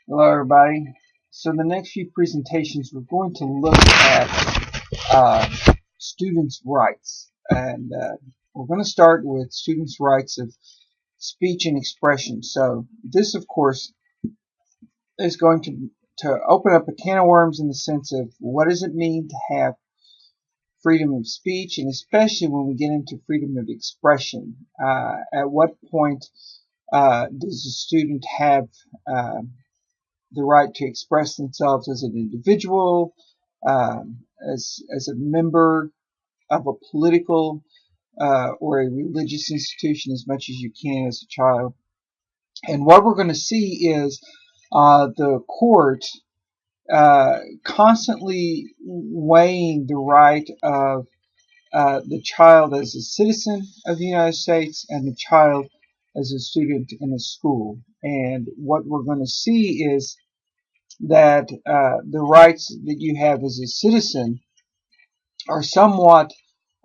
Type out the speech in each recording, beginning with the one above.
Hello everybody. So the next few presentations we're going to look at students' rights, and we're going to start with students' rights of speech and expression. So this of course is going to open up a can of worms in the sense of what does it mean to have freedom of speech, and especially when we get into freedom of expression. At what point does a student have the right to express themselves as an individual, as a member of a political or a religious institution as much as you can as a child. And what we're going to see is the court constantly weighing the right of the child as a citizen of the United States and the child as a student in a school. And what we're going to see is that the rights that you have as a citizen are somewhat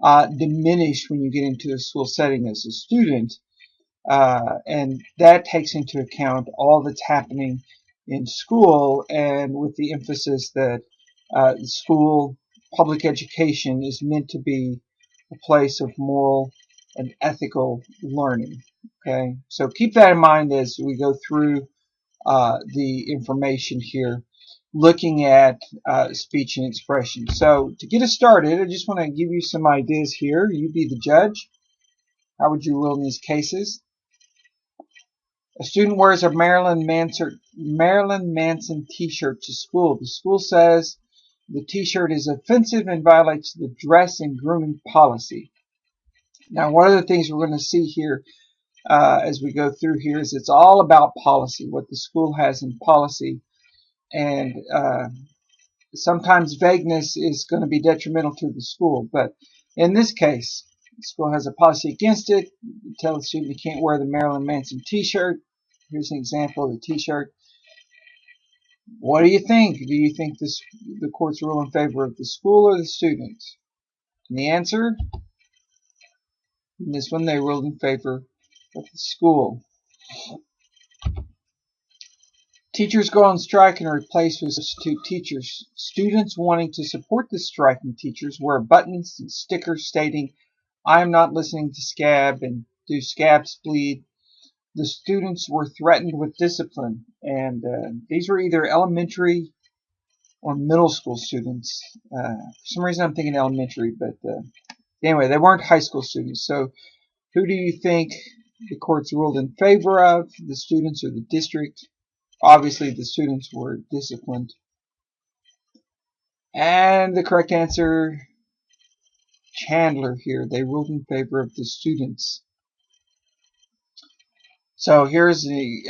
diminished when you get into a school setting as a student, and that takes into account all that's happening in school, and with the emphasis that the school public education is meant to be a place of moral and ethical learning. Okay, so keep that in mind as we go through the information here, looking at speech and expression. So to get us started, I just want to give you some ideas here. You be the judge. How would you rule in these cases? A student wears a Marilyn Manson t-shirt to school. The school says the t-shirt is offensive and violates the dress and grooming policy. Now, one of the things we're going to see here as we go through here is it's all about policy, what the school has in policy. And sometimes vagueness is going to be detrimental to the school. But in this case, the school has a policy against it. You tell the student you can't wear the Marilyn Manson t-shirt. Here's an example of the t-shirt. What do you think? Do you think the courts rule in favor of the school or the student? And the answer, in this one, they ruled in favor of the school. Teachers go on strike and replace with substitute teachers. Students wanting to support the striking teachers wear buttons and stickers stating, "I am not listening to scab," and "Do scabs bleed?" The students were threatened with discipline, and these were either elementary or middle school students. For some reason I'm thinking elementary, but anyway, they weren't high school students. So who do you think the courts ruled in favor of, the students or the district? Obviously, the students were disciplined. And the correct answer, Chandler here. They ruled in favor of the students. So here's the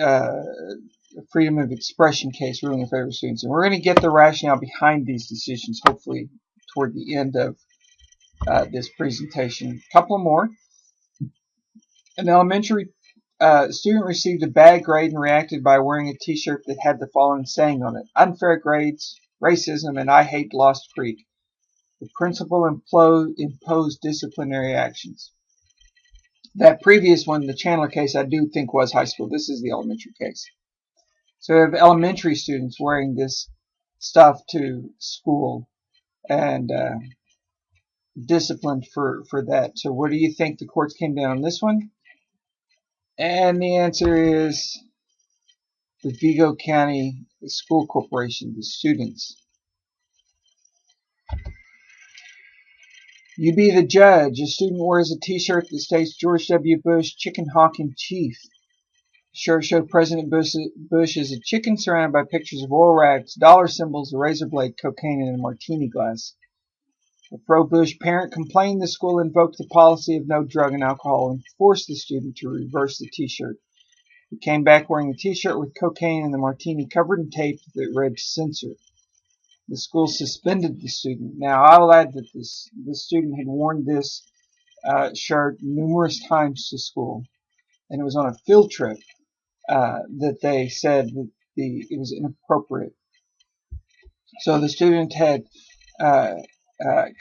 freedom of expression case ruling in favor of students. And we're going to get the rationale behind these decisions, hopefully, toward the end of this presentation. A couple more. An elementary student received a bad grade and reacted by wearing a t-shirt that had the following saying on it: "Unfair grades, racism, and I hate Lost Creek." The principal imposed disciplinary actions. That previous one, the Chandler case, I do think was high school. This is the elementary case. So we have elementary students wearing this stuff to school and disciplined for that. So what do you think the courts came down on this one? And the answer is the Vigo County School Corporation, the students. You be the judge. A student wears a t-shirt that states "George W. Bush, chicken hawking chief." The shirt showed President Bush as a chicken surrounded by pictures of oil rags, dollar symbols, a razor blade, cocaine, and a martini glass. A pro-Bush parent complained the school invoked the policy of no drug and alcohol and forced the student to reverse the t-shirt. He came back wearing a t-shirt with cocaine and the martini covered in tape that read "Censor." The school suspended the student. Now, I'll add that this student had worn this shirt numerous times to school, and it was on a field trip that they said that it was inappropriate. So the student had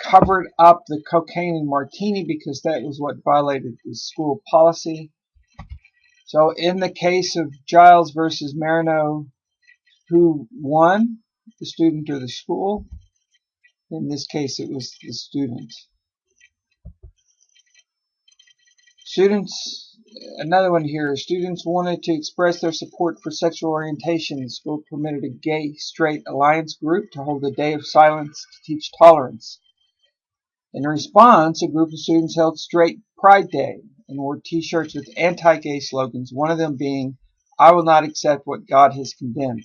covered up the cocaine and martini because that was what violated the school policy. So in the case of Giles versus Marino, who won, the student or the school? In this case, it was the student. Students, another one here, students wanted to express their support for sexual orientation. The school permitted a gay straight alliance group to hold a day of silence to teach tolerance. In response, a group of students held Straight Pride Day and wore t-shirts with anti-gay slogans, one of them being, "I will not accept what God has condemned."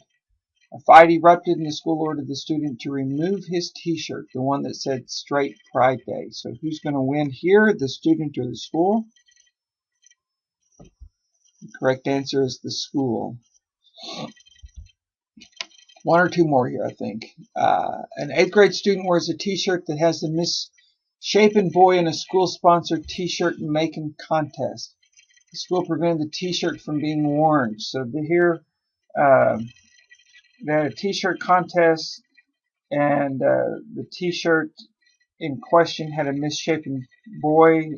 A fight erupted and the school ordered the student to remove his t-shirt, the one that said Straight Pride Day. So who's going to win here, the student or the school? The correct answer is the school. One or two more here, I think. An 8th grade student wears a t-shirt that has the misshapen boy in a school-sponsored t-shirt making contest. The school prevented the t-shirt from being worn. So here, they had a t-shirt contest, and the t-shirt in question had a misshapen boy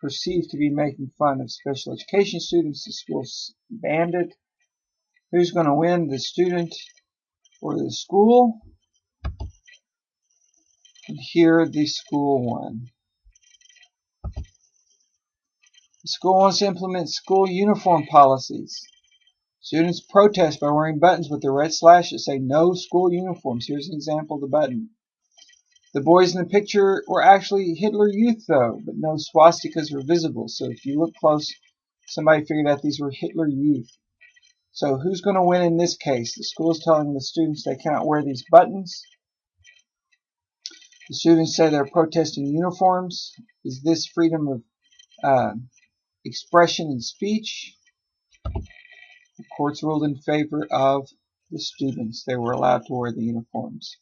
perceived to be making fun of special education students. The school banned it. Who's going to win, the student or the school? And here the school won. The school wants to implement school uniform policies. Students protest by wearing buttons with the red slashes say no school uniforms. Here's an example of the button. The boys in the picture were actually Hitler Youth, though, but no swastikas were visible. So if you look close, somebody figured out these were Hitler Youth. So who's going to win in this case? The school is telling the students they cannot wear these buttons. The students say they're protesting uniforms. Is this freedom of expression and speech? The courts ruled in favor of the students. They were allowed to wear the uniforms.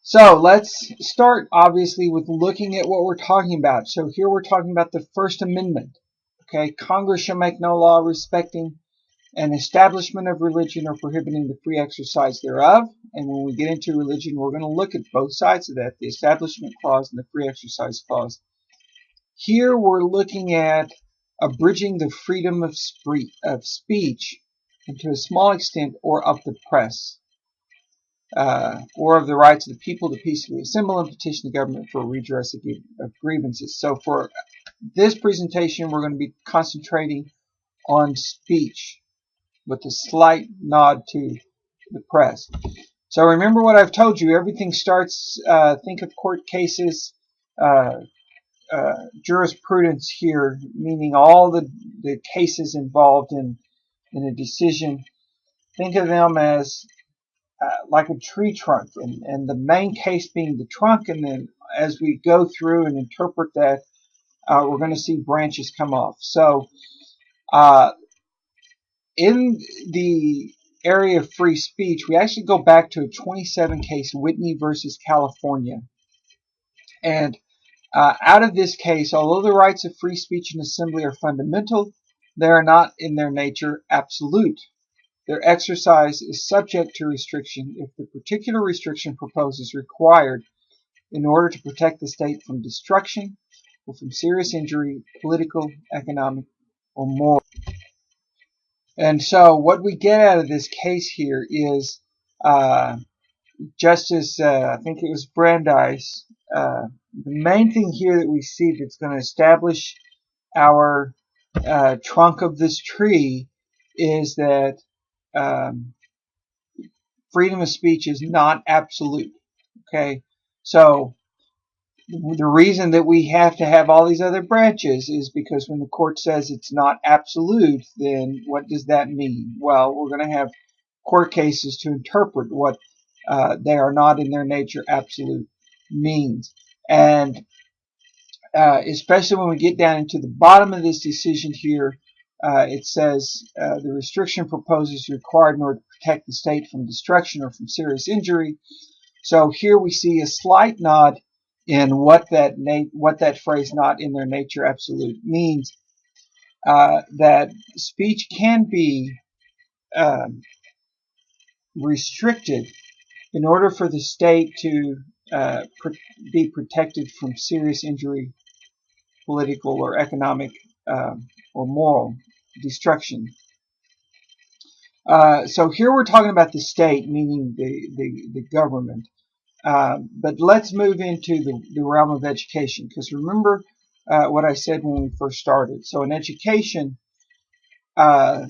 So let's start, obviously, with looking at what we're talking about. So here we're talking about the First Amendment. Okay, Congress shall make no law respecting an establishment of religion or prohibiting the free exercise thereof. And when we get into religion, we're going to look at both sides of that, the Establishment Clause and the Free Exercise Clause. Here we're looking at abridging the freedom of speech, and to a small extent, or of the press, or of the rights of the people to peacefully assemble and petition the government for redress of grievances. So for this presentation, we're going to be concentrating on speech, with a slight nod to the press. So remember what I've told you. Everything starts, think of court cases, jurisprudence here, meaning all the cases involved in a decision. Think of them as like a tree trunk, and the main case being the trunk, and then as we go through and interpret that, we're going to see branches come off. So in the area of free speech, we actually go back to a 27 case, Whitney versus California. And out of this case, although the rights of free speech and assembly are fundamental, they are not in their nature absolute. Their exercise is subject to restriction if the particular restriction proposed is required in order to protect the state from destruction or from serious injury, political, economic, or moral. And so what we get out of this case here is Justice, I think it was Brandeis, the main thing here that we see that's going to establish our trunk of this tree is that freedom of speech is not absolute. Okay, so the reason that we have to have all these other branches is because when the court says it's not absolute, then what does that mean? Well, we're going to have court cases to interpret what they are not in their nature absolute means. And especially when we get down into the bottom of this decision here, it says the restriction proposed is required in order to protect the state from destruction or from serious injury. So here we see a slight nod in what that phrase "not in their nature absolute" means. That speech can be restricted in order for the state to be protected from serious injury, political or economic or moral destruction. So here we're talking about the state, meaning the government. But let's move into the realm of education, because remember what I said when we first started. So in education, uh,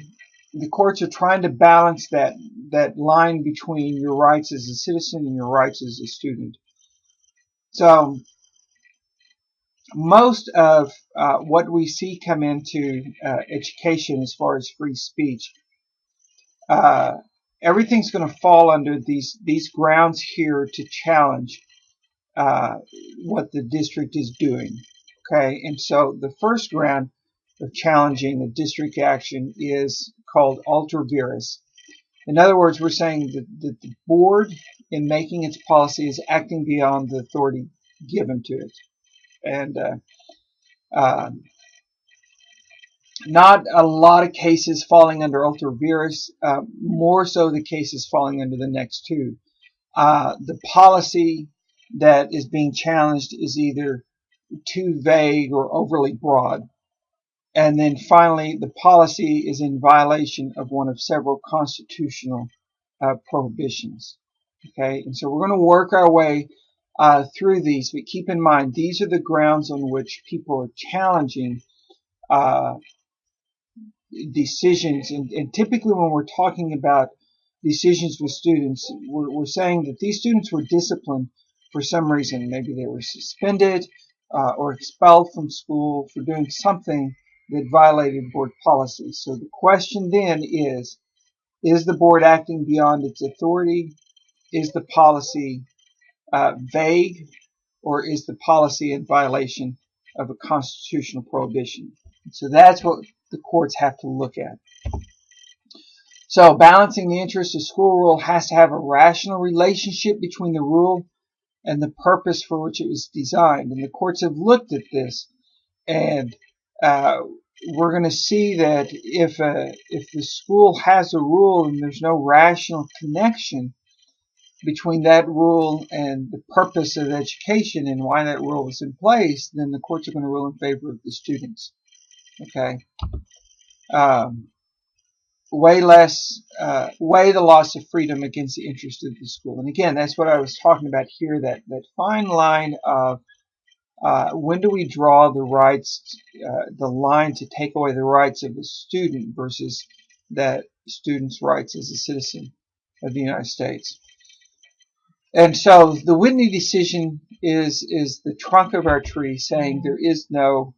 the courts are trying to balance that line between your rights as a citizen and your rights as a student. So most of what we see come into education as far as free speech, uh, everything's going to fall under these grounds here to challenge uh, what the district is doing. Okay, and so the first ground of challenging the district action is called ultra vires. In other words, we're saying that the board, in making its policy, is acting beyond the authority given to it, and uh, not a lot of cases falling under ultra vires. More so, the cases falling under the next two. The policy that is being challenged is either too vague or overly broad. And then finally, the policy is in violation of one of several constitutional prohibitions. Okay, and so we're going to work our way through these, but keep in mind these are the grounds on which people are challenging uh, decisions. And typically, when we're talking about decisions with students, we're saying that these students were disciplined for some reason. Maybe they were suspended or expelled from school for doing something that violated board policy. So the question then is the board acting beyond its authority? Is the policy vague, or is the policy in violation of a constitutional prohibition? So that's what the courts have to look at. So balancing the interest of school rule has to have a rational relationship between the rule and the purpose for which it was designed. And the courts have looked at this, and we're going to see that if the school has a rule and there's no rational connection between that rule and the purpose of education and why that rule is in place, then the courts are going to rule in favor of the students. Okay. Weigh the loss of freedom against the interest of the school. And again, that's what I was talking about here, that fine line of when do we draw the rights, the line to take away the rights of a student versus that student's rights as a citizen of the United States. And so the Whitney decision is the trunk of our tree, saying there is no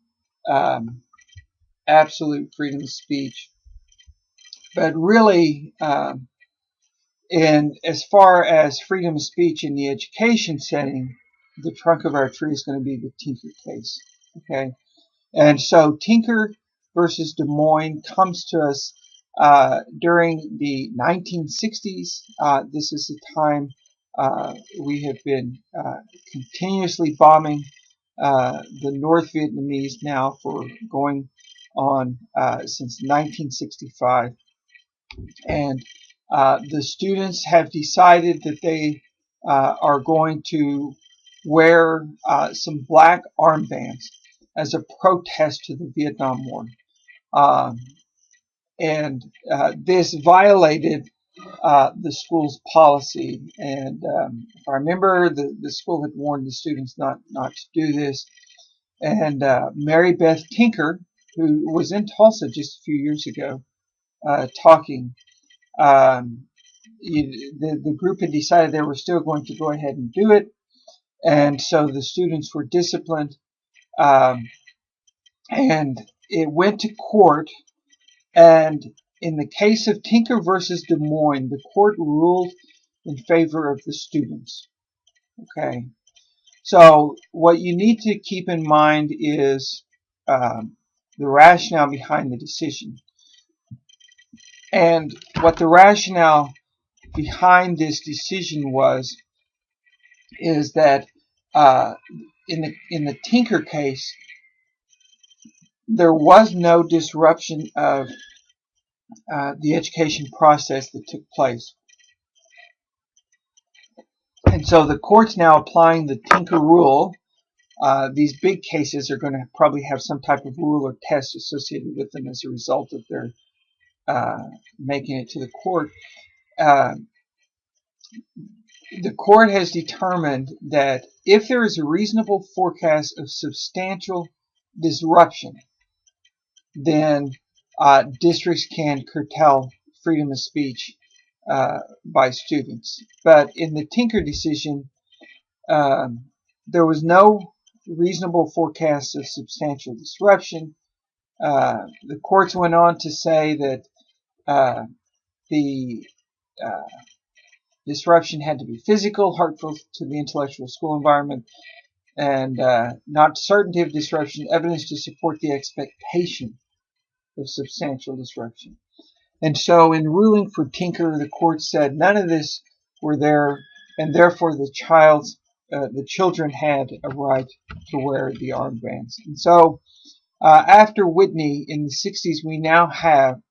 absolute freedom of speech. But really, and as far as freedom of speech in the education setting, the trunk of our tree is going to be the Tinker case. Okay, and so Tinker versus Des Moines comes to us during the 1960s. This is the time we have been continuously bombing the North Vietnamese now for going on since 1965. And the students have decided that they are going to wear some black armbands as a protest to the Vietnam War. And this violated the school's policy. And if I remember, the school had warned the students not to do this. And Mary Beth Tinker, who was in Tulsa just a few years ago, talking, the group had decided they were still going to go ahead and do it, and so the students were disciplined, and it went to court. And in the case of Tinker versus Des Moines, the court ruled in favor of the students. Okay, so what you need to keep in mind is the rationale behind the decision. And what the rationale behind this decision is that in the Tinker case, there was no disruption of the education process that took place. And so the court's now applying the Tinker rule. These big cases are going to probably have some type of rule or test associated with them as a result of their making it to the court. Uh, the court has determined that if there is a reasonable forecast of substantial disruption, then districts can curtail freedom of speech by students. But in the Tinker decision, there was no reasonable forecast of substantial disruption. The courts went on to say that the disruption had to be physical, hurtful to the intellectual school environment, and not certainty of disruption, evidence to support the expectation of substantial disruption. And so in ruling for Tinker, the court said none of this were there, and therefore the children had a right to wear the armbands. And so after Whitney in the 60s, we now have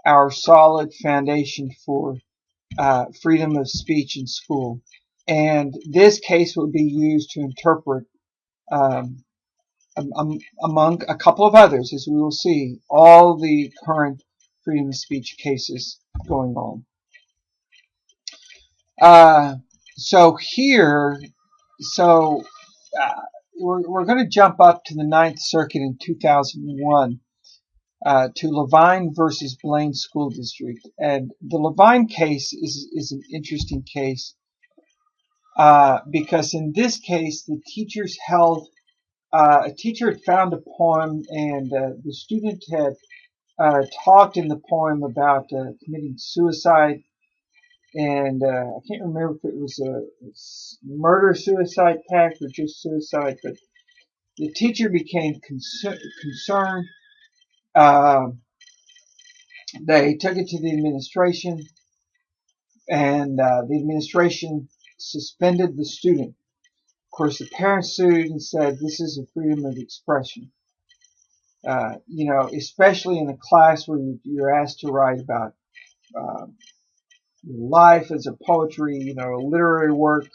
our solid foundation for freedom of speech in school. And this case will be used to interpret, among a couple of others, as we will see, all the current freedom of speech cases going on. We're going to jump up to the Ninth Circuit in 2001 to Levine versus Blaine School District. And the Levine case is an interesting case because in this case, the teachers held, a teacher had found a poem, and the student had talked in the poem about committing suicide. And I can't remember if it was a murder-suicide pact or just suicide, but the teacher became concerned. They took it to the administration, and the administration suspended the student. Of course, the parents sued and said this is a freedom of expression. Especially in a class where you're asked to write about your life as a poetry, a literary work.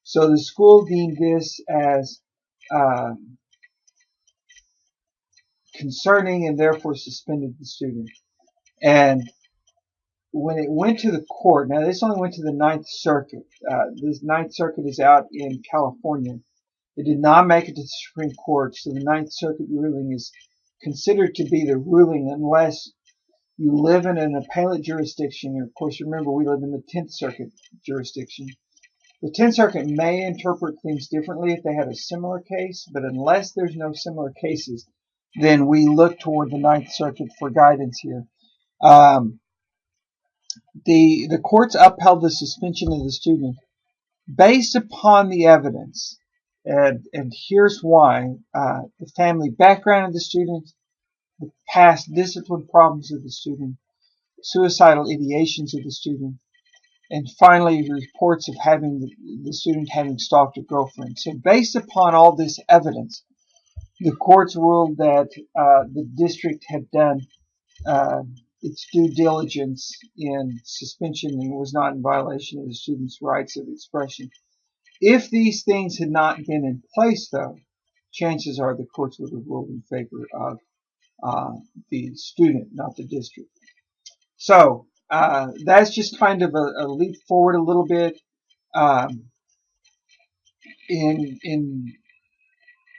So the school deemed this as concerning and therefore suspended the student. And when it went to the court, now this only went to the Ninth Circuit. This Ninth Circuit is out in California. It did not make it to the Supreme Court, so the Ninth Circuit ruling is considered to be the ruling unless you live in an appellate jurisdiction. Of course, remember, we live in the 10th Circuit jurisdiction. The 10th Circuit may interpret things differently if they had a similar case, but unless there's no similar cases, then we look toward the Ninth Circuit for guidance here. The courts upheld the suspension of the student based upon the evidence, and here's why. The family background of the student, the past discipline problems of the student, suicidal ideations of the student, and finally reports of the student having stalked a girlfriend. So based upon all this evidence, the courts ruled that the district had done its due diligence in suspension and was not in violation of the student's rights of expression. If these things had not been in place, though, chances are the courts would have ruled in favor of the student, not the district. So that's just kind of a leap forward a little bit.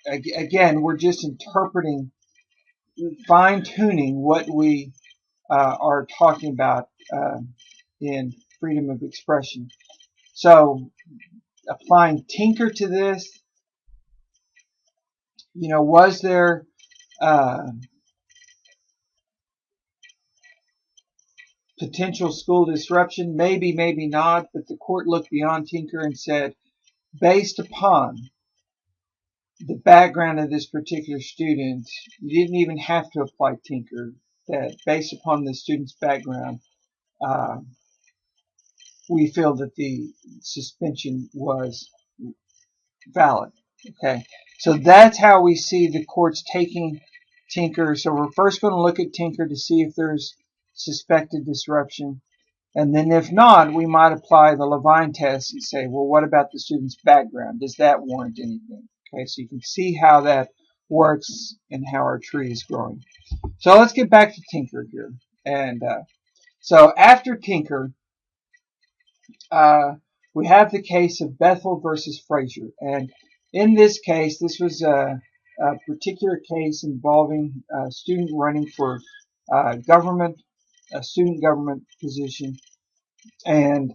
Again, we're just interpreting, fine-tuning what we are talking about in freedom of expression. So applying Tinker to this, was there potential school disruption? Maybe, maybe not, but the court looked beyond Tinker and said, based upon the background of this particular student, you didn't even have to apply Tinker, that based upon the student's background, we feel that the suspension was valid. Okay, so that's how we see the courts taking Tinker. So we're first going to look at Tinker to see if there's suspected disruption. And then if not, we might apply the Levine test and say, well, what about the student's background? Does that warrant anything? Okay, so you can see how that works and how our tree is growing. So let's get back to Tinker here. And so after Tinker, we have the case of Bethel versus Frazier. And in this case, this was a particular case involving a student running for government, a student government position. And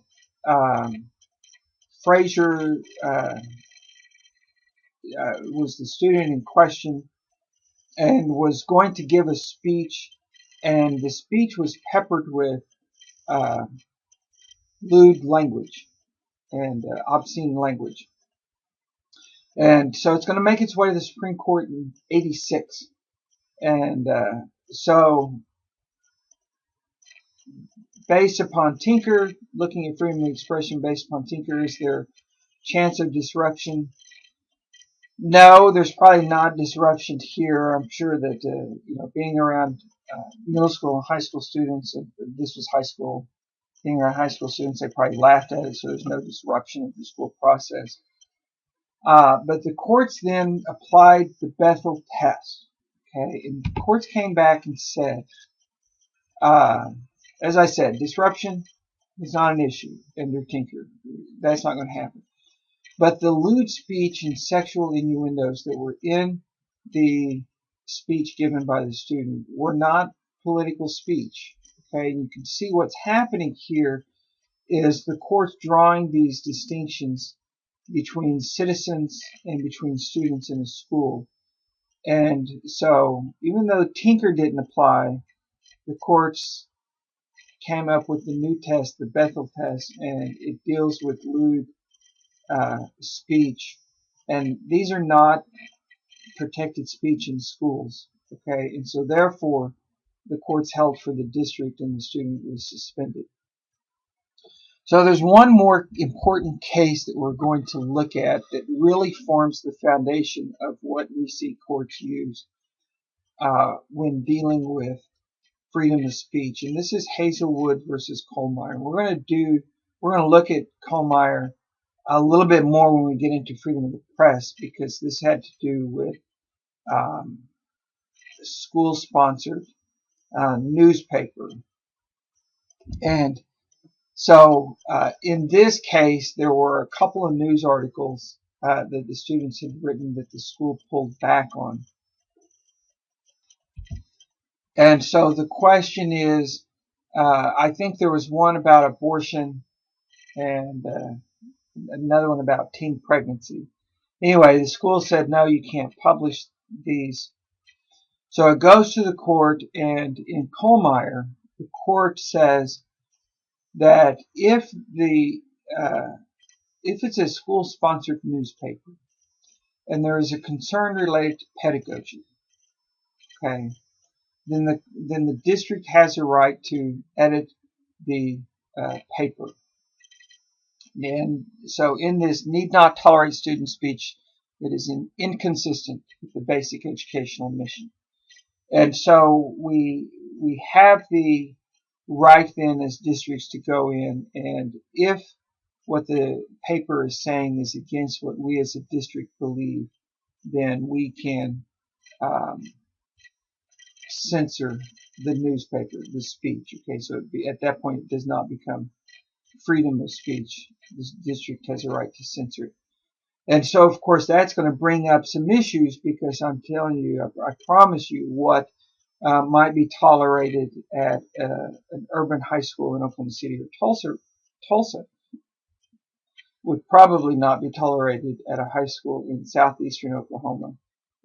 Frazier was the student in question and was going to give a speech, and the speech was peppered with lewd language and obscene language. And so it's going to make its way to the Supreme Court in '86. And so based upon Tinker, looking at freedom of expression based upon Tinker, is there chance of disruption? No, there's probably not disruption here. I'm sure that being around middle school and high school students, this was high school, being around high school students, they probably laughed at it, so there's no disruption of the school process. But the courts then applied the Bethel test. Okay, and the courts came back and said, as I said, disruption is not an issue under Tinker. That's not going to happen. But the lewd speech and sexual innuendos that were in the speech given by the student were not political speech. Okay, and you can see what's happening here is the courts drawing these distinctions between citizens and between students in a school. And so even though Tinker didn't apply, the courts came up with the new test, the Bethel test, and it deals with lewd speech. And these are not protected speech in schools. Okay, and so therefore the courts held for the district and the student was suspended. So there's one more important case that we're going to look at that really forms the foundation of what we see courts use when dealing with freedom of speech, and this is Hazelwood versus Kohlmeyer. We're going to look at Kohlmeyer a little bit more when we get into freedom of the press, because this had to do with school-sponsored newspaper. And so in this case, there were a couple of news articles that the students had written that the school pulled back on. And so the question is, I think there was one about abortion and another one about teen pregnancy. Anyway, the school said, no, you can't publish these. So it goes to the court, and in Kohlmeyer, the court says that if it's a school-sponsored newspaper and there is a concern related to pedagogy, okay, then the district has a right to edit the paper. And so in this, need not tolerate student speech that is inconsistent with the basic educational mission. And so we have the right then as districts to go in, and if what the paper is saying is against what we as a district believe, then we can censor the newspaper, the speech. Okay, so at that point it does not become freedom of speech. This district has a right to censor it. And so, of course, that's going to bring up some issues, because I'm telling you, I promise you, what might be tolerated at an urban high school in Oklahoma City or Tulsa would probably not be tolerated at a high school in southeastern Oklahoma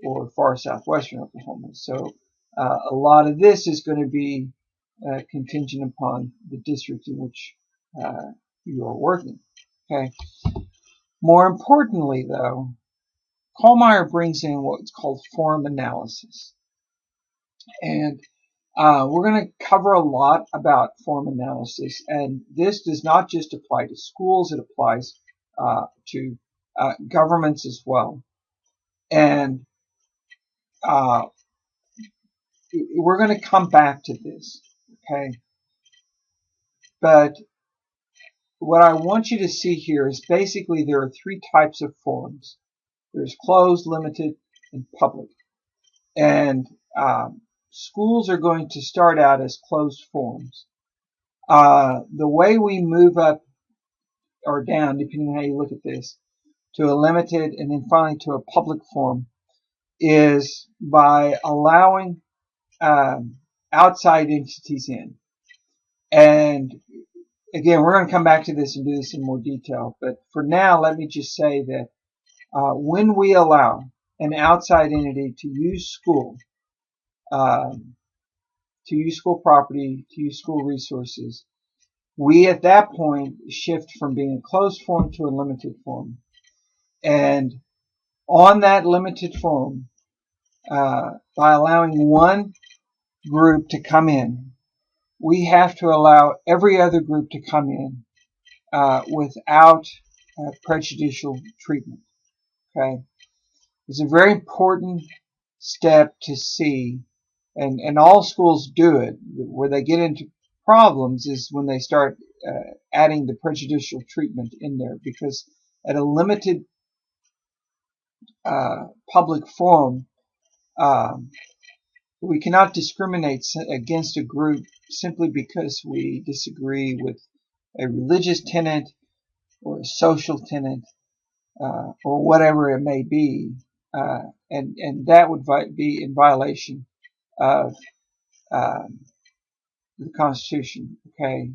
or far southwestern Oklahoma. So a lot of this is going to be contingent upon the district in which you are working. Okay. More importantly, though, Kohlmeyer brings in what's called form analysis. And we're going to cover a lot about form analysis. And this does not just apply to schools, it applies to governments as well. And we're going to come back to this, okay? But what I want you to see here is basically there are three types of forms. There's closed, limited, and public. And schools are going to start out as closed forms. The way we move up or down, depending on how you look at this, to a limited and then finally to a public form is by allowing outside entities in. And again, we're going to come back to this and do this in more detail. But for now, let me just say that when we allow an outside entity to use school property, to use school resources, we at that point shift from being a closed form to a limited form. And on that limited form, by allowing one group to come in, we have to allow every other group to come in without prejudicial treatment. Okay, it's a very important step to see, and all schools do it. Where they get into problems is when they start adding the prejudicial treatment in there, because at a limited public forum, we cannot discriminate against a group simply because we disagree with a religious tenet or a social tenet or whatever it may be, and that would be in violation of the Constitution. Okay,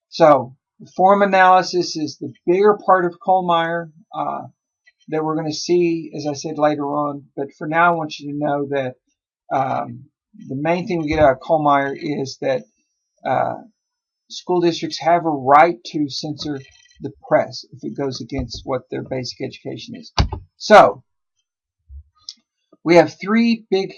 so the form analysis is the bigger part of Kohlmeyer that we're going to see, as I said, later on. But for now, I want you to know that the main thing we get out of Kohlmeyer is that school districts have a right to censor the press if it goes against what their basic education is. So we have three big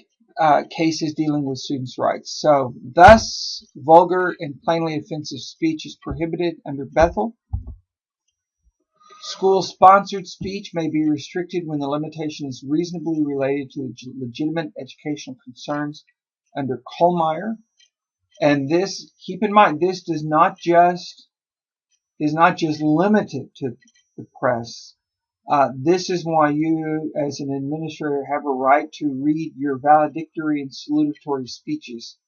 cases dealing with students' rights. So, thus, vulgar and plainly offensive speech is prohibited under Bethel. School-sponsored speech may be restricted when the limitation is reasonably related to legitimate educational concerns under Kohlmeyer. And this, keep in mind, this is not just limited to the press. This is why you, as an administrator, have a right to read your valedictory and salutatory speeches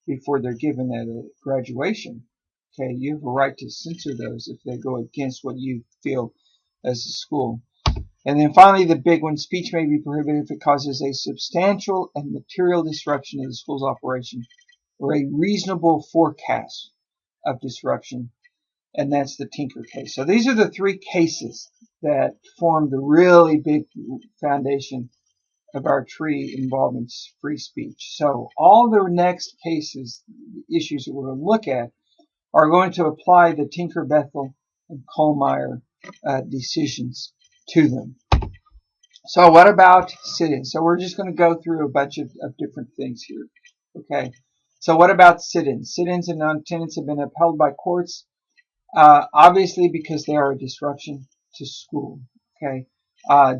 before they're given at a graduation. Okay, you have a right to censor those if they go against what you feel as a school. And then finally, the big one, speech may be prohibited if it causes a substantial and material disruption of the school's operation or a reasonable forecast of disruption. And that's the Tinker case. So these are the three cases that form the really big foundation of our tree involving free speech. So all the next cases, issues that we're going to look at, are going to apply the Tinker, Bethel, and Kohlmeyer decisions to them. So what about sit-ins? So we're just going to go through a bunch of different things here. Okay. So what about sit-ins? Sit-ins and non-attendance have been upheld by courts, obviously because they are a disruption to school. Okay.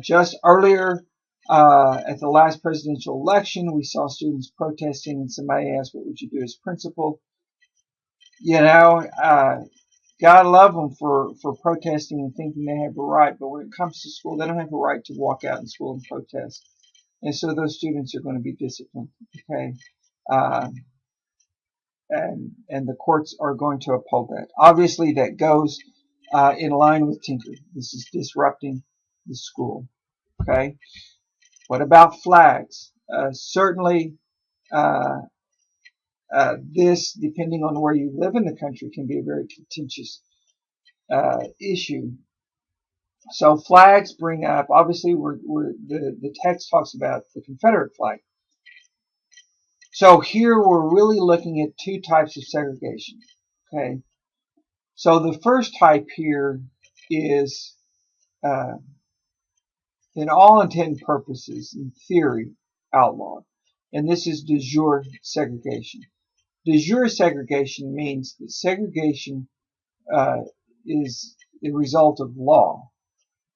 Just earlier at the last presidential election, we saw students protesting, and somebody asked, "What would you do as principal?" You know, God love them for protesting and thinking they have a right, but when it comes to school, they don't have a right to walk out in school and protest. And so those students are going to be disciplined. Okay. And the courts are going to uphold that. Obviously, that goes in line with Tinker. This is disrupting the school. Okay. What about flags? Certainly, this, depending on where you live in the country, can be a very contentious issue. So flags bring up, obviously, the text talks about the Confederate flag. So here we're really looking at two types of segregation. Okay. So the first type here is, in all intent and purposes, in theory, outlawed. And this is de jure segregation. De jure segregation means that segregation is the result of law.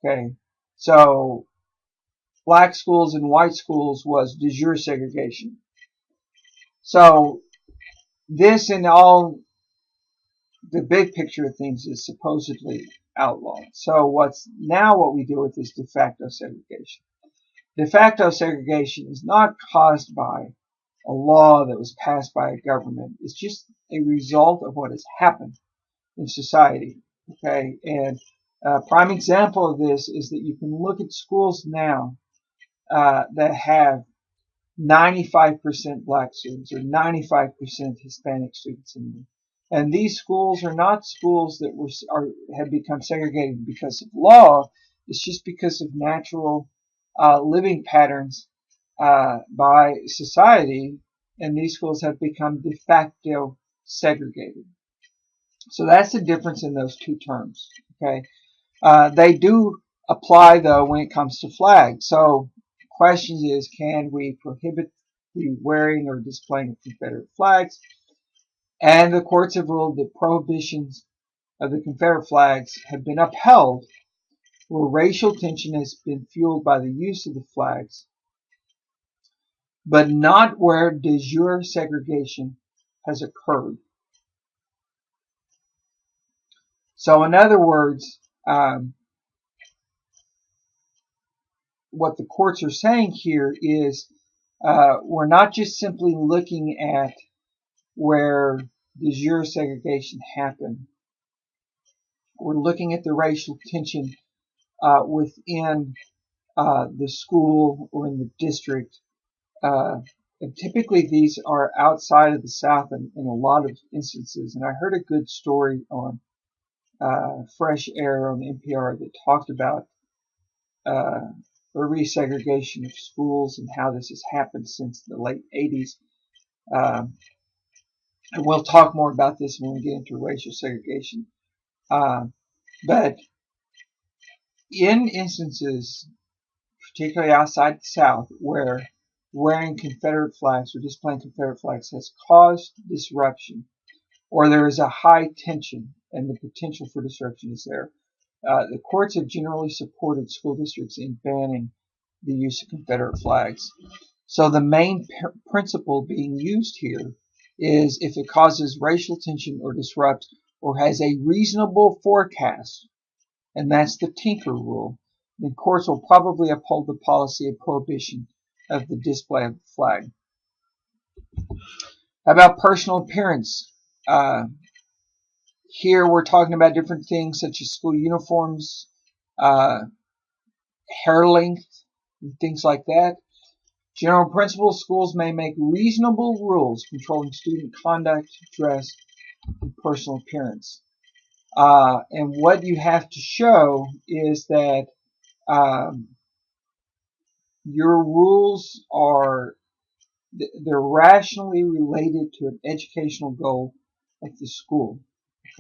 Okay, so black schools and white schools was de jure segregation. So this, in all the big picture of things, is supposedly outlawed. So what we deal with is de facto segregation. De facto segregation is not caused by a law that was passed by a government. It's just a result of what has happened in society. Okay, and a prime example of this is that you can look at schools now that have 95% black students or 95% Hispanic students in them. And these schools are not schools that have become segregated because of law. It's just because of natural living patterns by society, and these schools have become de facto segregated. So that's the difference in those two terms. Okay, they do apply though when it comes to flags. So the question is, can we prohibit the wearing or displaying of Confederate flags? And the courts have ruled that prohibitions of the Confederate flags have been upheld where racial tension has been fueled by the use of the flags, but not where de jure segregation has occurred. So in other words, what the courts are saying here is we're not just simply looking at where de jure segregation happened. We're looking at the racial tension within the school or in the district. And typically these are outside of the South in a lot of instances. And I heard a good story on Fresh Air on NPR that talked about the resegregation of schools and how this has happened since the late 80s. And we'll talk more about this when we get into racial segregation. But in instances, particularly outside the South, where wearing Confederate flags or displaying Confederate flags has caused disruption, or there is a high tension and the potential for disruption is there, the courts have generally supported school districts in banning the use of Confederate flags. So the main principle being used here is if it causes racial tension or disrupts or has a reasonable forecast, and that's the Tinker rule, then courts will probably uphold the policy of prohibition of the display of the flag. How about personal appearance? Here we're talking about different things such as school uniforms, hair length, and things like that. General principles, schools may make reasonable rules controlling student conduct, dress, and personal appearance. And what you have to show is that your rules they're rationally related to an educational goal of the school,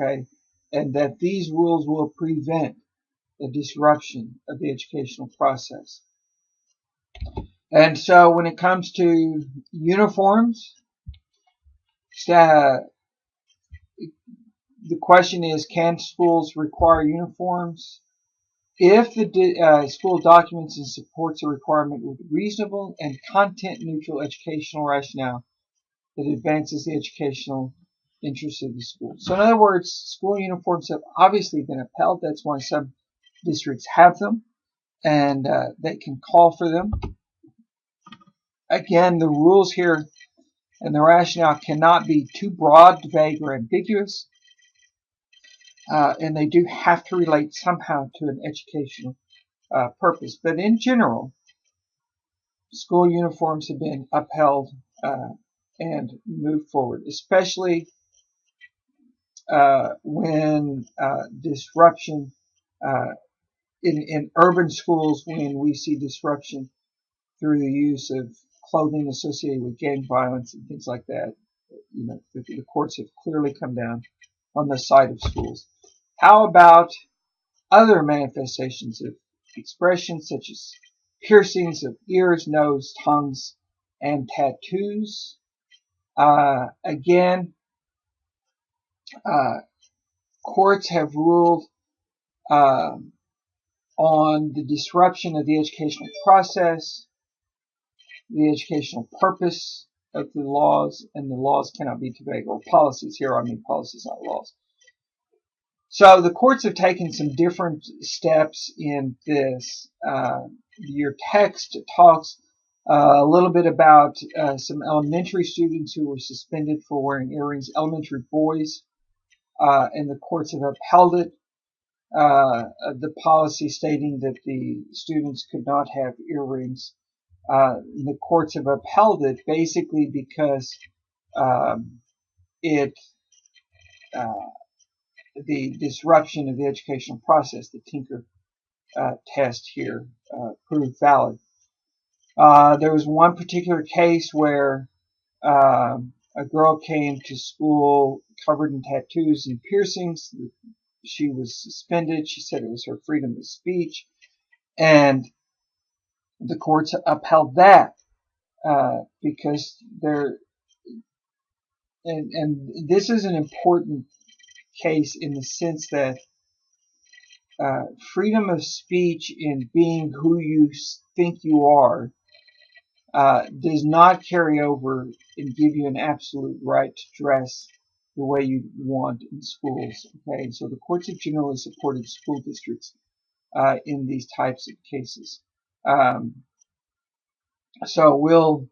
okay? And that these rules will prevent the disruption of the educational process. And so when it comes to uniforms, the question is, can schools require uniforms? If the school documents and supports a requirement with reasonable and content-neutral educational rationale that advances the educational interests of the school. So in other words, school uniforms have obviously been upheld. That's why some districts have them, and they can call for them. Again, the rules here and the rationale cannot be too broad, vague, or ambiguous. And they do have to relate somehow to an educational purpose. But in general, school uniforms have been upheld and moved forward, especially when disruption in urban schools, when we see disruption through the use of clothing associated with gang violence and things like that. You know, the courts have clearly come down on the side of schools. How about other manifestations of expression, such as piercings of ears, nose, tongues, and tattoos? Again, courts have ruled on the disruption of the educational process, the educational purpose of the laws, and the laws cannot be too vague, or policies. Here I mean policies, not laws. So the courts have taken some different steps in this. Your text talks A little bit about some elementary students who were suspended for wearing earrings, elementary boys, and the courts have upheld it. The policy stating that the students could not have earrings. The courts have upheld it basically because it the disruption of the educational process, the Tinker test here, proved valid. There was one particular case where a girl came to school covered in tattoos and piercings. She was suspended. She said it was her freedom of speech, and the courts upheld that because there. And this is an important case in the sense that freedom of speech in being who you think you are does not carry over and give you an absolute right to dress the way you want in schools. Okay, so the courts have generally supported school districts in these types of cases. So we'll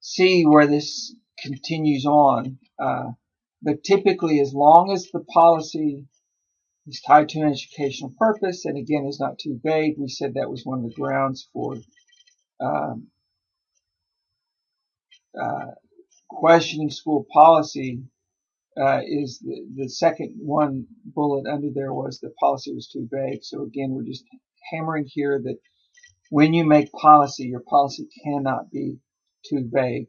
see where this continues on. But typically, as long as the policy is tied to an educational purpose, and again is not too vague, we said that was one of the grounds for um, questioning school policy. Is the second one bullet under there was the policy was too vague. So again, we're just hammering here that when you make policy, your policy cannot be too vague.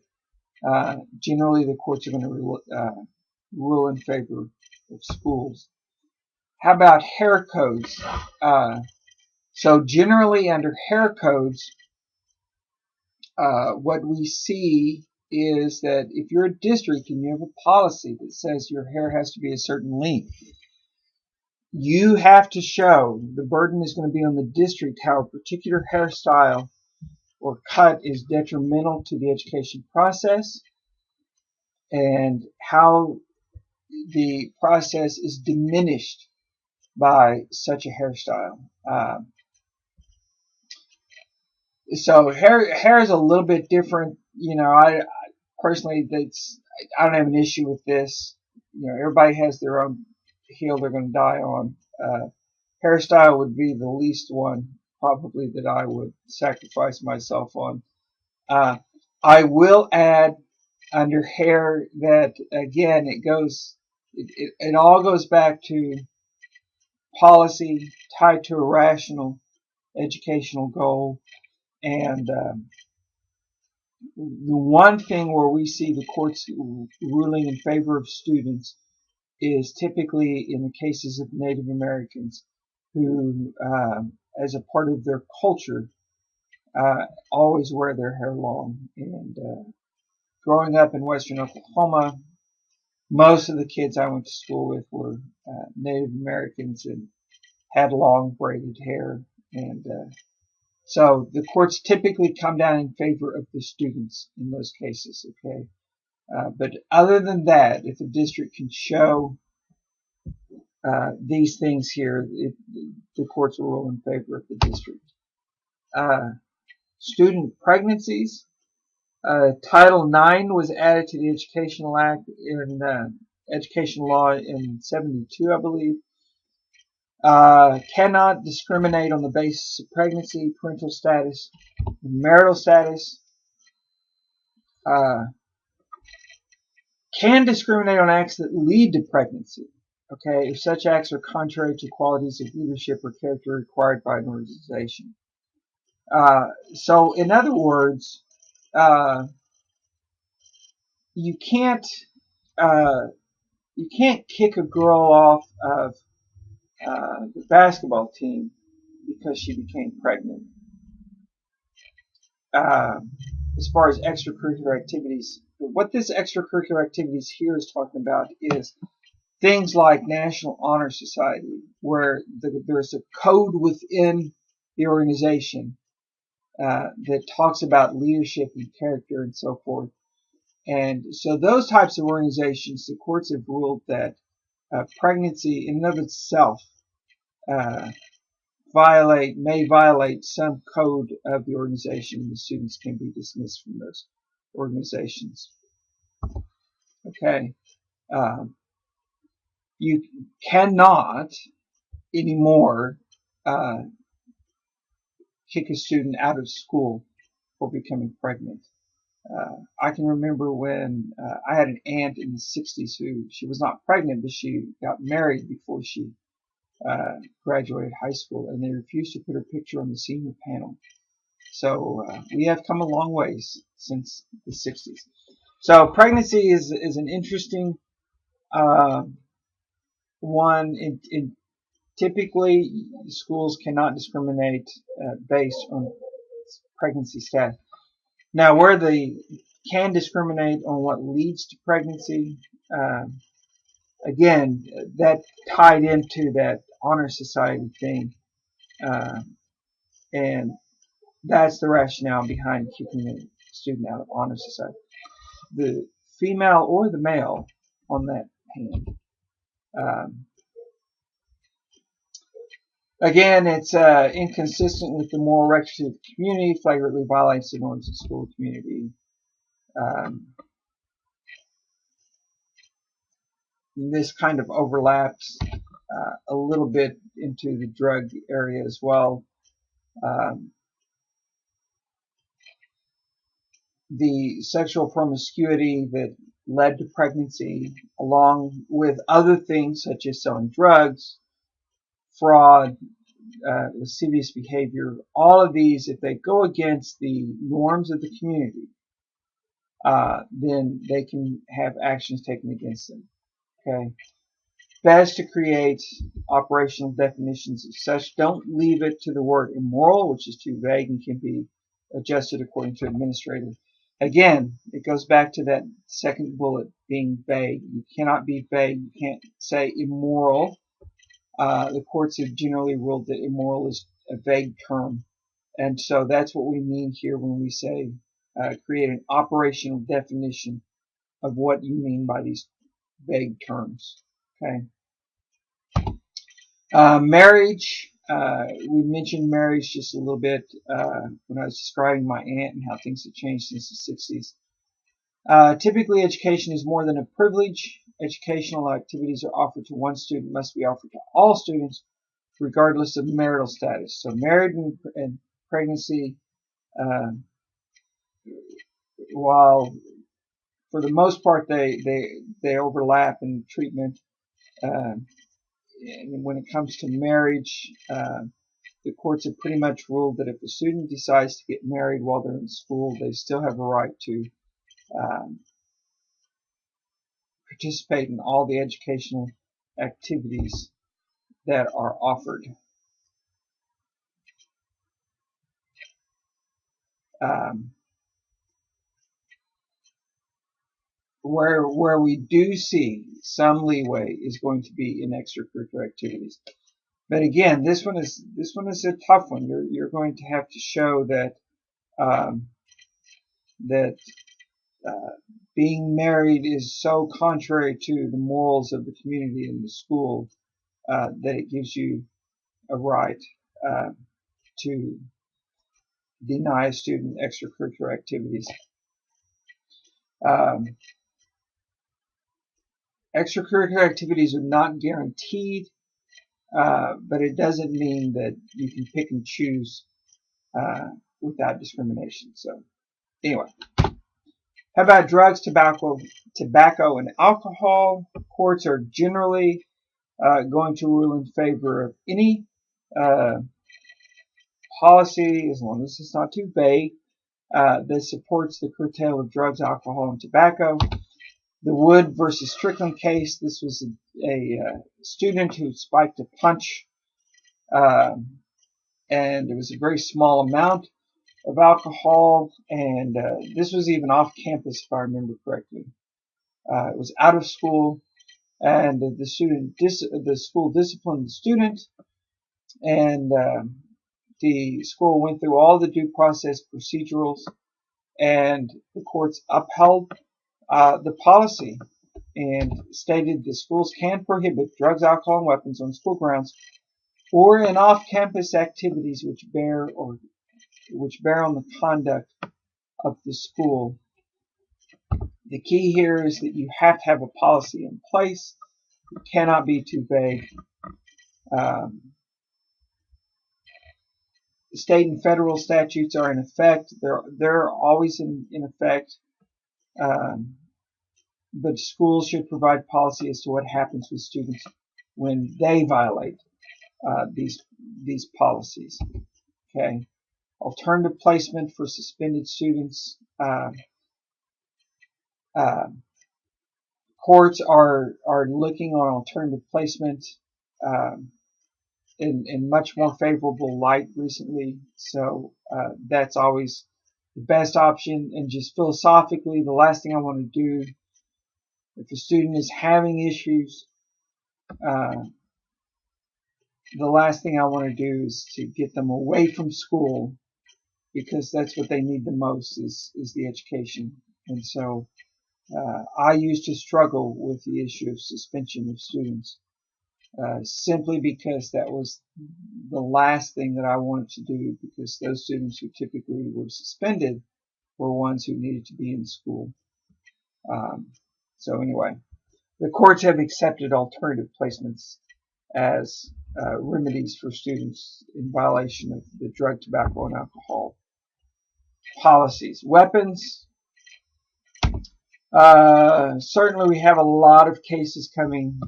Generally, the courts are going to rule in favor of schools. How about hair codes? So generally under hair codes, what we see is that if you're a district and you have a policy that says your hair has to be a certain length, you have to show, the burden is going to be on the district, how a particular hairstyle or cut is detrimental to the education process and how the process is diminished by such a hairstyle. So hair is a little bit different. You know, I personally, I don't have an issue with this. You know, everybody has their own hill they're going to die on. Hairstyle would be the least one probably that I would sacrifice myself on. I will add under hair that again it all goes back to policy tied to a rational educational goal. And the one thing where we see the courts ruling in favor of students is typically in the cases of Native Americans who, as a part of their culture, always wear their hair long. And growing up in western Oklahoma, most of the kids I went to school with were Native Americans and had long braided hair. And so the courts typically come down in favor of the students in those cases, okay? But other than that, if the district can show these things here, the courts will rule in favor of the district. Student pregnancies. Title IX was added to the Educational Act in Education Law in 72, I believe. Cannot discriminate on the basis of pregnancy, parental status, marital status. Can discriminate on acts that lead to pregnancy. Okay, if such acts are contrary to qualities of leadership or character required by an organization. So, in other words, you can't kick a girl off of the basketball team because she became pregnant. As far as extracurricular activities, what this extracurricular activities here is talking about is things like National Honor Society, where there's a code within the organization that talks about leadership and character and so forth. And so those types of organizations, the courts have ruled that pregnancy in and of itself may violate some code of the organization. The students can be dismissed from those organizations. Okay. You cannot anymore kick a student out of school for becoming pregnant. I can remember when I had an aunt in the 60s who she was not pregnant, but she got married before she graduated high school, and they refused to put her picture on the senior panel. So we have come a long ways since the 60s. So pregnancy is an interesting one. Typically, schools cannot discriminate based on pregnancy status. Now, where they can discriminate on what leads to pregnancy, again, that tied into that honor society thing, and that's the rationale behind keeping a student out of honor society. The female or the male on that hand. Again, it's inconsistent with the moral rectitude of the community, flagrantly violates the norms of the school community. This kind of overlaps a little bit into the drug area as well. The sexual promiscuity that led to pregnancy, along with other things such as selling drugs, fraud, lascivious behavior, all of these, if they go against the norms of the community, then they can have actions taken against them. Okay. Best to create operational definitions of such. Don't leave it to the word immoral, which is too vague and can be adjusted according to administrator. Again, it goes back to that second bullet being vague. You cannot be vague. You can't say immoral. The courts have generally ruled that immoral is a vague term. And so that's what we mean here when we say create an operational definition of what you mean by these vague terms. Okay. Marriage. We mentioned marriage just a little bit when I was describing my aunt and how things have changed since the 60s. Typically, education is more than a privilege. Educational activities are offered to one student must be offered to all students, regardless of marital status. So, married and pregnancy, while for the most part they overlap in treatment. And when it comes to marriage, the courts have pretty much ruled that if a student decides to get married while they're in school, they still have a right to participate in all the educational activities that are offered. Where we do see some leeway is going to be in extracurricular activities. But again, this one is a tough one. You're going to have to show that being married is so contrary to the morals of the community and the school that it gives you a right to deny a student extracurricular activities. Extracurricular activities are not guaranteed, but it doesn't mean that you can pick and choose without discrimination. So, anyway, how about drugs, tobacco, and alcohol? Courts are generally going to rule in favor of any policy, as long as it's not too vague, that supports the curtail of drugs, alcohol, and tobacco. The Wood versus Strickland case, this was a student who spiked a punch, and it was a very small amount of alcohol, and this was even off campus, if I remember correctly. It was out of school, and the school disciplined the student, and the school went through all the due process procedurals, and the courts upheld the policy and stated the schools can prohibit drugs, alcohol, and weapons on school grounds or in off-campus activities which bear on the conduct of the school. The key here is that you have to have a policy in place. It cannot be too vague. State and federal statutes are in effect. They're always in effect. But schools should provide policy as to what happens with students when they violate these policies. Okay. Alternative placement for suspended students. Courts are looking on alternative placement in much more favorable light recently. So that's always the best option. And just philosophically, the last thing I want to do, if a student is having issues, the last thing I want to do is to get them away from school, because that's what they need the most is the education. And so I used to struggle with the issue of suspension of students simply because that was the last thing that I wanted to do, because those students who typically were suspended were ones who needed to be in school. So anyway, the courts have accepted alternative placements as remedies for students in violation of the drug, tobacco, and alcohol policies. Weapons. Certainly we have a lot of cases coming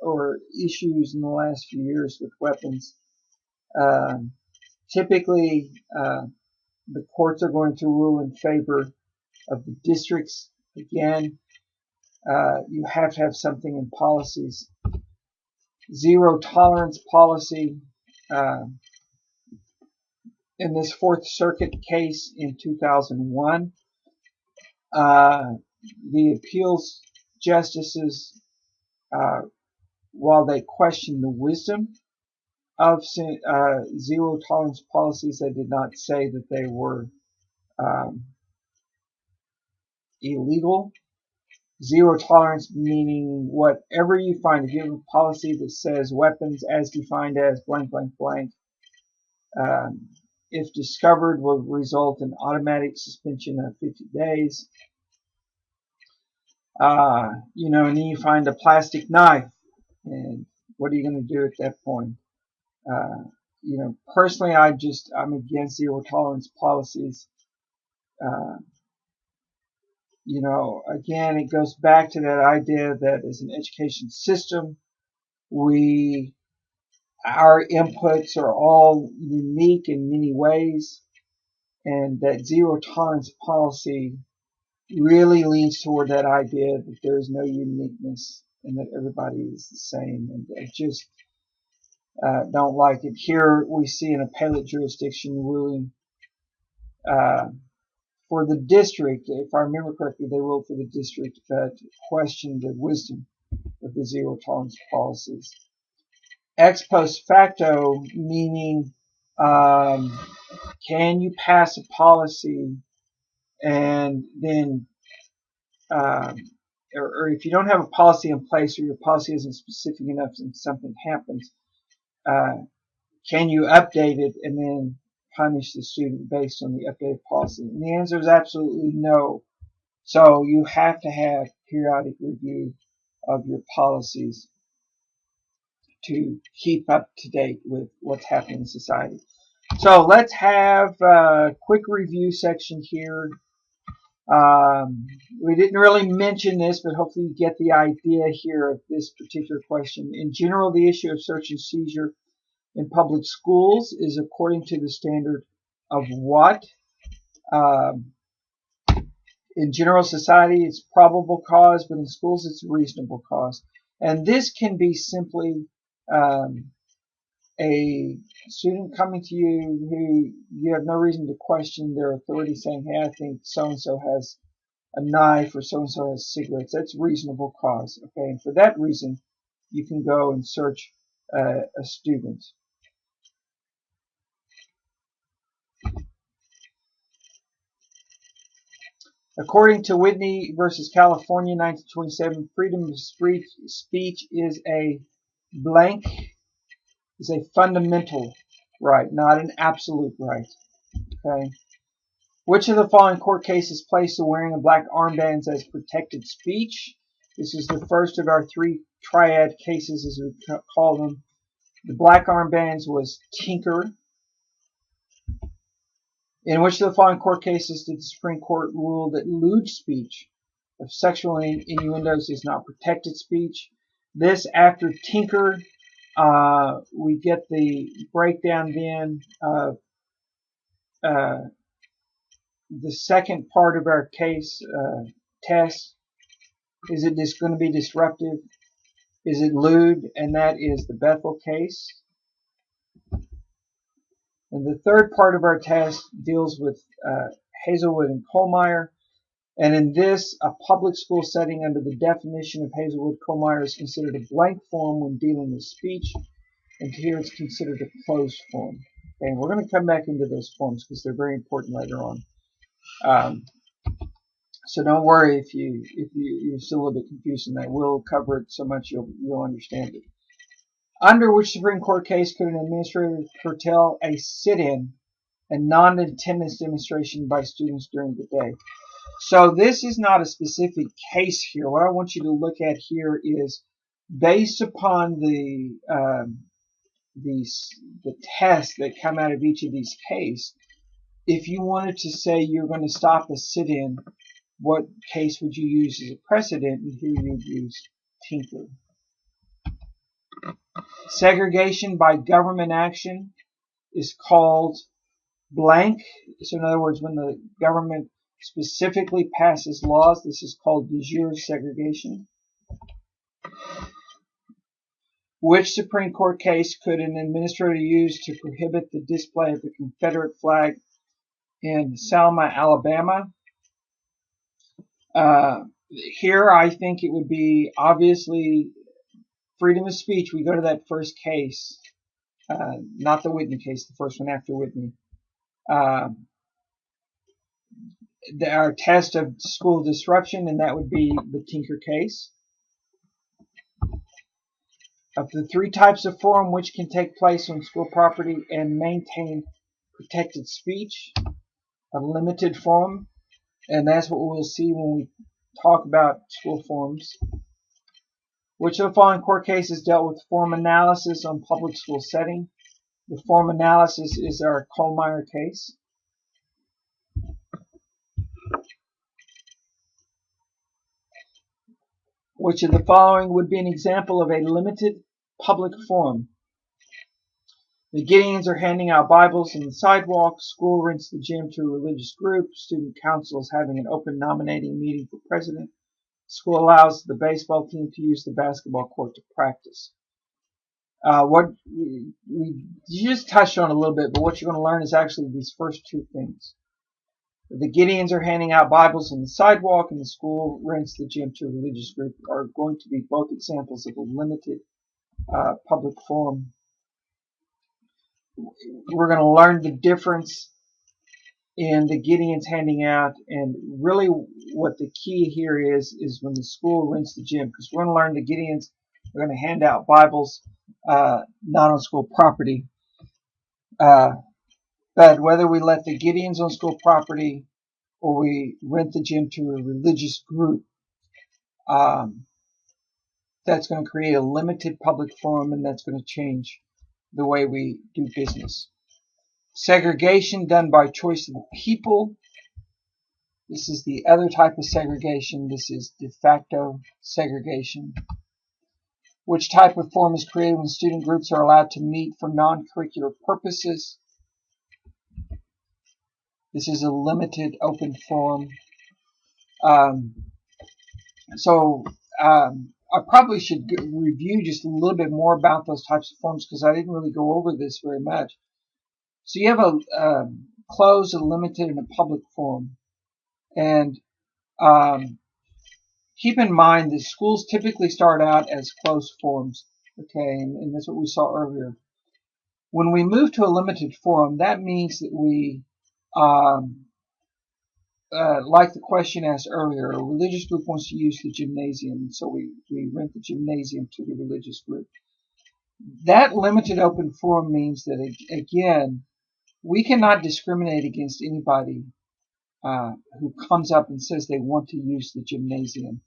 or issues in the last few years with weapons. Typically, the courts are going to rule in favor of the districts. Again, you have to have something in policies. Zero tolerance policy. In this Fourth Circuit case in 2001, the appeals justices, while they questioned the wisdom of zero tolerance policies, they did not say that they were illegal. Zero tolerance meaning whatever you find. If you have a policy that says weapons as defined as blank, blank, blank, if discovered, will result in automatic suspension of 50 days. And then you find a plastic knife, and what are you going to do at that point? Personally, I'm against zero tolerance policies. Again, it goes back to that idea that as an education system, our inputs are all unique in many ways, and that zero tolerance policy really leans toward that idea that there is no uniqueness and that everybody is the same, and I just don't like it. Here we see an appellate jurisdiction ruling for the district. If I remember correctly, they ruled for the district, but questioned the wisdom of the zero tolerance policies. Ex post facto, meaning can you pass a policy and then or if you don't have a policy in place, or your policy isn't specific enough and something happens, can you update it and then punish the student based on the updated policy? And the answer is absolutely no. So you have to have periodic review of your policies to keep up to date with what's happening in society. So let's have a quick review section here. We didn't really mention this, but hopefully you get the idea here of this particular question. In general, the issue of search and seizure in public schools is according to the standard of what? In general society, it's probable cause, but in schools, it's reasonable cause. And this can be simply a student coming to you who you have no reason to question their authority, saying, hey, I think so-and-so has a knife or so-and-so has cigarettes. That's reasonable cause. Okay, and for that reason, you can go and search a student. According to Whitney versus California, 1927, freedom of speech is a blank is a fundamental right, not an absolute right. Okay. Which of the following court cases place the wearing of black armbands as protected speech? This is the first of our three triad cases, as we call them. The black armbands was Tinker. In which of the following court cases did the Supreme Court rule that lewd speech of sexual innuendos is not protected speech? This, after Tinker, we get the breakdown then of the second part of our case test. Is it just going to be disruptive? Is it lewd? And that is the Bethel case. And the third part of our test deals with Hazelwood and Kohlmeyer. And in this, a public school setting under the definition of Hazelwood-Kohlmeyer is considered a blank form when dealing with speech. And here it's considered a closed form. Okay, and we're going to come back into those forms because they're very important later on. So don't worry if you're still a little bit confused in that. We'll cover it so much you'll understand it. Under which Supreme Court case could an administrator curtail a sit-in and non-attendance demonstration by students during the day? So this is not a specific case here. What I want you to look at here is based upon the tests that come out of each of these cases. If you wanted to say you're going to stop a sit-in, what case would you use as a precedent? And here you'd use Tinker. Segregation by government action is called blank. So in other words, when the government specifically passes laws, this is called de jure segregation. Which Supreme Court case could an administrator use to prohibit the display of the Confederate flag in Selma, Alabama? Here I think it would be obviously freedom of speech. We go to that first case, not the Whitney case, the first one after Whitney. Our test of school disruption, and that would be the Tinker case. Of the three types of forum which can take place on school property and maintain protected speech, a limited forum, and that's what we'll see when we talk about school forums. Which of the following court cases dealt with forum analysis on public school setting? The forum analysis is our Kohlmeyer case. Which of the following would be an example of a limited public forum? The Gideons are handing out Bibles on the sidewalk. School rents the gym to a religious group. Student council is having an open nominating meeting for president. School allows the baseball team to use the basketball court to practice. What we just touched on a little bit, but what you're going to learn is actually these first two things. The Gideons are handing out Bibles on the sidewalk, and the school rents the gym to a religious group are going to be both examples of a limited public forum. We're going to learn the difference in the Gideons handing out, and really what the key here is when the school rents the gym, because we're going to learn the Gideons are going to hand out Bibles not on school property, but whether we let the Gideons on school property or we rent the gym to a religious group, that's going to create a limited public forum, and that's going to change the way we do business. Segregation done by choice of the people. This is the other type of segregation. This is de facto segregation. Which type of forum is created when student groups are allowed to meet for non-curricular purposes? This is a limited open forum. I probably should review just a little bit more about those types of forums because I didn't really go over this very much. So you have a closed, a limited, and a public forum. And keep in mind that schools typically start out as closed forums. Okay, and that's what we saw earlier. When we move to a limited forum, that means that we, like the question asked earlier, a religious group wants to use the gymnasium, so we rent the gymnasium to the religious group. That limited open forum means that, again, we cannot discriminate against anybody who comes up and says they want to use the gymnasium.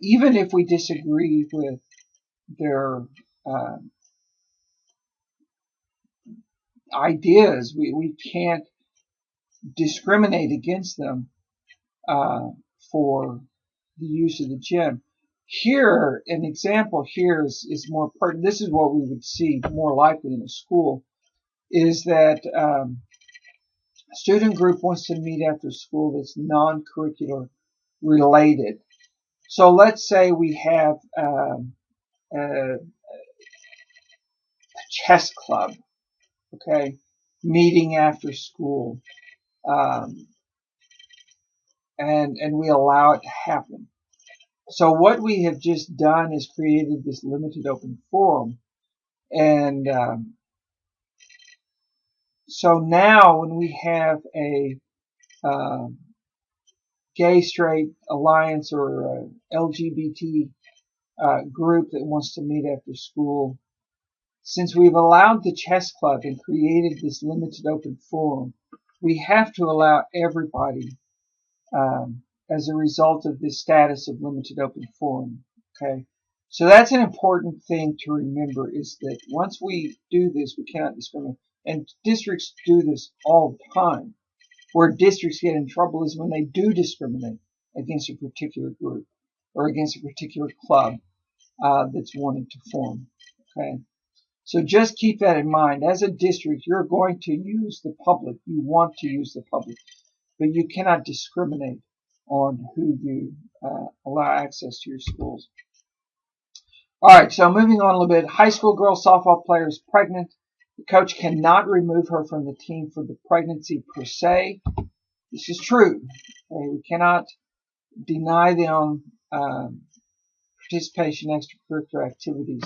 Even if we disagree with their uh, ideas, we can't discriminate against them for the use of the gym. Here, an example here is more pertinent. This is what we would see more likely in a school, is that a student group wants to meet after school that's non-curricular related. So let's say we have a chess club, okay, meeting after school, um, and we allow it to happen. So what we have just done is created this limited open forum, and so now when we have a gay, straight alliance or a LGBT group that wants to meet after school, since we've allowed the chess club and created this limited open forum, we have to allow everybody as a result of this status of limited open forum. Okay, so that's an important thing to remember, is that once we do this, we cannot discriminate. And districts do this all the time. Where districts get in trouble is when they do discriminate against a particular group or against a particular club that's wanting to form. Okay, so just keep that in mind. As a district, you're going to use the public. You want to use the public, but you cannot discriminate on who you allow access to your schools. All right, so moving on a little bit. High school girl softball player is pregnant. The coach cannot remove her from the team for the pregnancy per se. This is true. Okay, we cannot deny them participation in extracurricular activities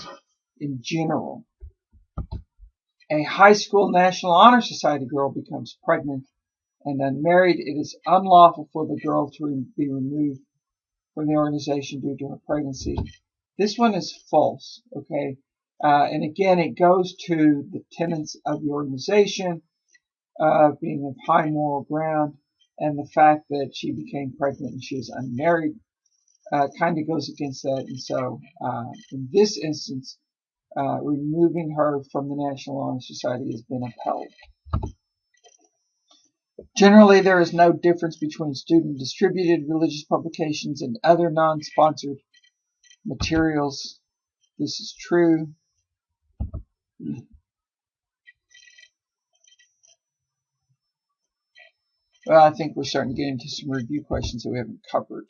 in general. A high school National Honor Society girl becomes pregnant and unmarried. It is unlawful for the girl to be removed from the organization due to her pregnancy. This one is false, okay? And again, it goes to the tenets of the organization, being of high moral ground, and the fact that she became pregnant and she is unmarried kind of goes against that. And so in this instance, removing her from the National Honor Society has been upheld. Generally, there is no difference between student-distributed religious publications and other non-sponsored materials. This is true. Well, I think we're starting to get into some review questions that we haven't covered.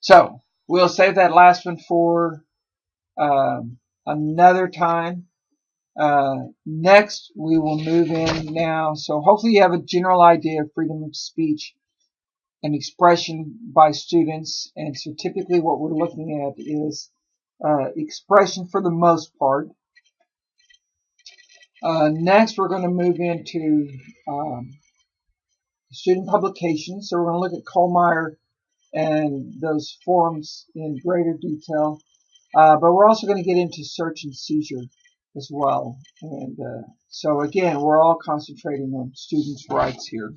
So we'll save that last one for another time. Next, we will move in now. So hopefully you have a general idea of freedom of speech and expression by students. And so typically what we're looking at is expression for the most part. Next, we're going to move into student publications. So we're going to look at Kohlmeyer and those forums in greater detail. But we're also going to get into search and seizure as well. And so again, we're all concentrating on students' rights here.